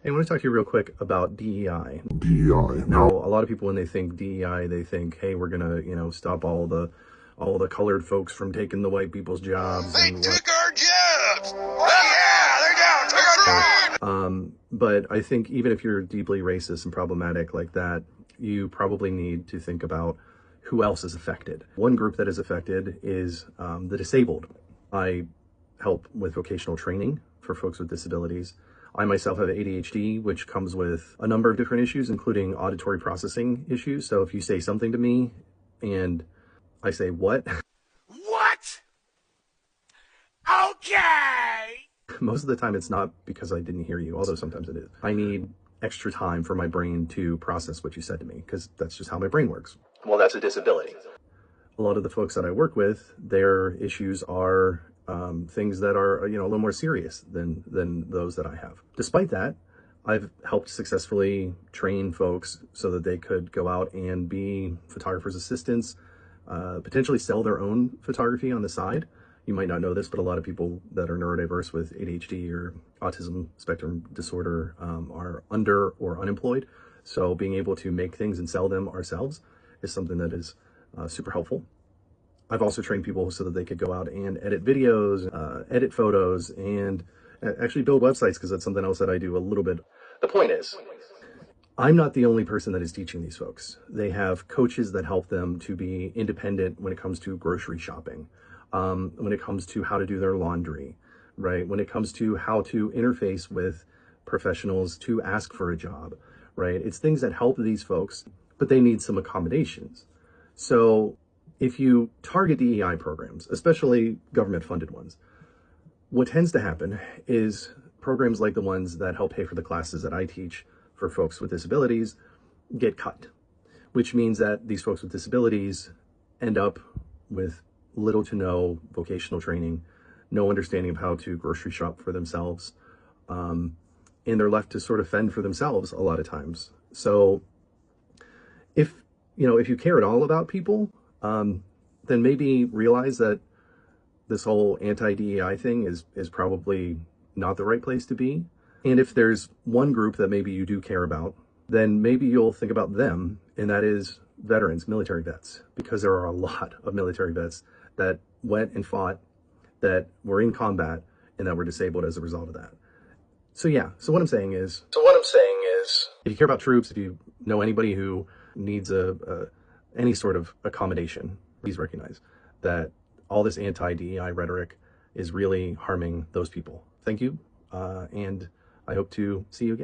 Hey, I want to talk to you real quick about DEI. DEI. Now, a lot of people, when they think DEI, they think, hey, we're gonna, stop all the colored folks from taking the white people's jobs They and took our jobs! Yeah, they're down, took our jobs! but I think even if you're deeply racist and problematic like that, you probably need to think about who else is affected. One group that is affected is the disabled. I help with vocational training for folks with disabilities. I myself have ADHD, which comes with a number of different issues, including auditory processing issues. So if you say something to me and I say, what? What? Okay! Most of the time it's not because I didn't hear you, although sometimes it is. I need extra time for my brain to process what you said to me, because that's just how my brain works. Well, that's a disability. A lot of the folks that I work with, their issues are things that are, a little more serious than those that I have. Despite that, I've helped successfully train folks so that they could go out and be photographers' assistants, potentially sell their own photography on the side. You might not know this, but a lot of people that are neurodiverse with ADHD or autism spectrum disorder are under or unemployed. So being able to make things and sell them ourselves is something that is super helpful. I've also trained people so that they could go out and edit videos, edit photos, and actually build websites, because that's something else that I do a little bit. The point is, I'm not the only person that is teaching these folks. They have coaches that help them to be independent when it comes to grocery shopping, when it comes to how to do their laundry, right? When it comes to how to interface with professionals to ask for a job, right? It's things that help these folks, but they need some accommodations. So if you target DEI programs, especially government-funded ones, what tends to happen is programs like the ones that help pay for the classes that I teach for folks with disabilities get cut, which means that these folks with disabilities end up with little to no vocational training, no understanding of how to grocery shop for themselves, and they're left to sort of fend for themselves a lot of times. So if you care at all about people, then maybe realize that this whole anti-DEI thing is probably not the right place to be. And if there's one group that maybe you do care about, then maybe you'll think about them, and that is veterans, military vets, because there are a lot of military vets that went and fought, that were in combat, and that were disabled as a result of that. So what I'm saying is, if you care about troops, if you know anybody who needs any sort of accommodation, please recognize that all this anti-DEI rhetoric is really harming those people. Thank you, and I hope to see you again.